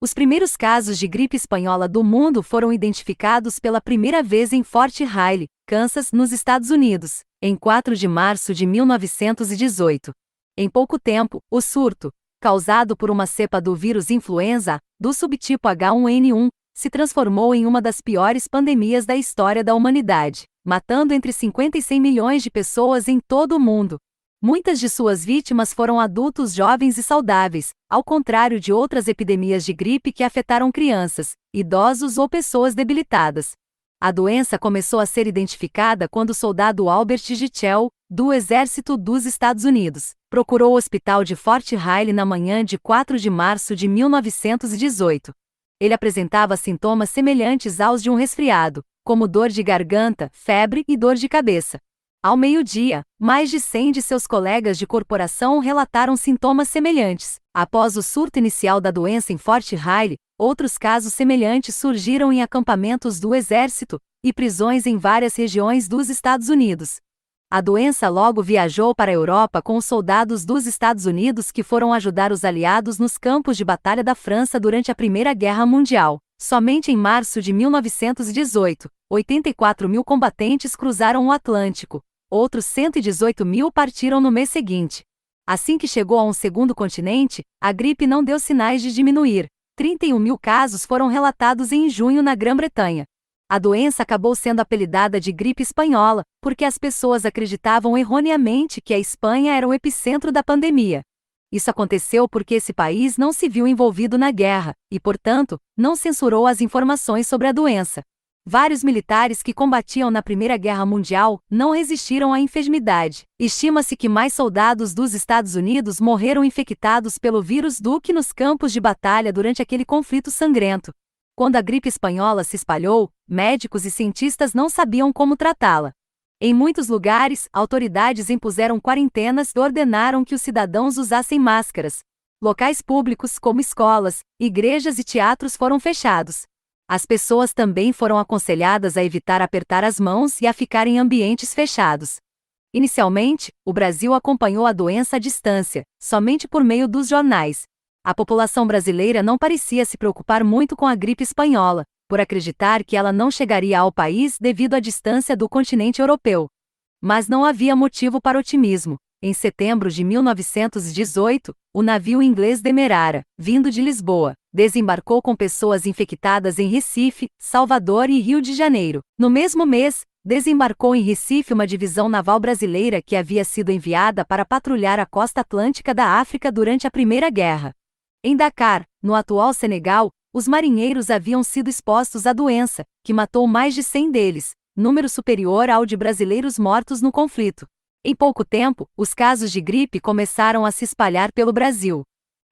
Os primeiros casos de gripe espanhola do mundo foram identificados pela primeira vez em Fort Riley, Kansas, nos Estados Unidos, em 4 de março de 1918. Em pouco tempo, o surto, causado por uma cepa do vírus influenza, do subtipo H1N1, se transformou em uma das piores pandemias da história da humanidade, matando entre 50 e 100 milhões de pessoas em todo o mundo. Muitas de suas vítimas foram adultos jovens e saudáveis, ao contrário de outras epidemias de gripe que afetaram crianças, idosos ou pessoas debilitadas. A doença começou a ser identificada quando o soldado Albert Gitchell, do Exército dos Estados Unidos, procurou o hospital de Fort Riley na manhã de 4 de março de 1918. Ele apresentava sintomas semelhantes aos de um resfriado, como dor de garganta, febre e dor de cabeça. Ao meio-dia, mais de 100 de seus colegas de corporação relataram sintomas semelhantes. Após o surto inicial da doença em Fort Riley, outros casos semelhantes surgiram em acampamentos do Exército e prisões em várias regiões dos Estados Unidos. A doença logo viajou para a Europa com os soldados dos Estados Unidos que foram ajudar os aliados nos campos de batalha da França durante a Primeira Guerra Mundial. Somente em março de 1918, 84 mil combatentes cruzaram o Atlântico. Outros 118 mil partiram no mês seguinte. Assim que chegou a um segundo continente, a gripe não deu sinais de diminuir. 31 mil casos foram relatados em junho na Grã-Bretanha. A doença acabou sendo apelidada de gripe espanhola, porque as pessoas acreditavam erroneamente que a Espanha era o epicentro da pandemia. Isso aconteceu porque esse país não se viu envolvido na guerra, e, portanto, não censurou as informações sobre a doença. Vários militares que combatiam na Primeira Guerra Mundial não resistiram à enfermidade. Estima-se que mais soldados dos Estados Unidos morreram infectados pelo vírus do que nos campos de batalha durante aquele conflito sangrento. Quando a gripe espanhola se espalhou, médicos e cientistas não sabiam como tratá-la. Em muitos lugares, autoridades impuseram quarentenas e ordenaram que os cidadãos usassem máscaras. Locais públicos, como escolas, igrejas e teatros foram fechados. As pessoas também foram aconselhadas a evitar apertar as mãos e a ficar em ambientes fechados. Inicialmente, o Brasil acompanhou a doença à distância, somente por meio dos jornais. A população brasileira não parecia se preocupar muito com a gripe espanhola, por acreditar que ela não chegaria ao país devido à distância do continente europeu. Mas não havia motivo para otimismo. Em setembro de 1918, o navio inglês Demerara, vindo de Lisboa, desembarcou com pessoas infectadas em Recife, Salvador e Rio de Janeiro. No mesmo mês, desembarcou em Recife uma divisão naval brasileira que havia sido enviada para patrulhar a costa atlântica da África durante a Primeira Guerra. Em Dakar, no atual Senegal, os marinheiros haviam sido expostos à doença, que matou mais de 100 deles, número superior ao de brasileiros mortos no conflito. Em pouco tempo, os casos de gripe começaram a se espalhar pelo Brasil.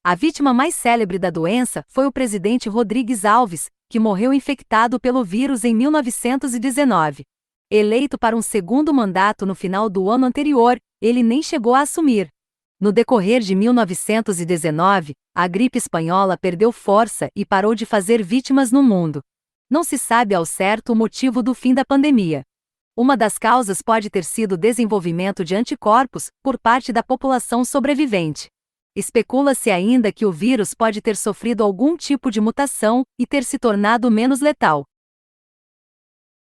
A vítima mais célebre da doença foi o presidente Rodrigues Alves, que morreu infectado pelo vírus em 1919. Eleito para um segundo mandato no final do ano anterior, ele nem chegou a assumir. No decorrer de 1919, a gripe espanhola perdeu força e parou de fazer vítimas no mundo. Não se sabe ao certo o motivo do fim da pandemia. Uma das causas pode ter sido o desenvolvimento de anticorpos por parte da população sobrevivente. Especula-se ainda que o vírus pode ter sofrido algum tipo de mutação e ter se tornado menos letal.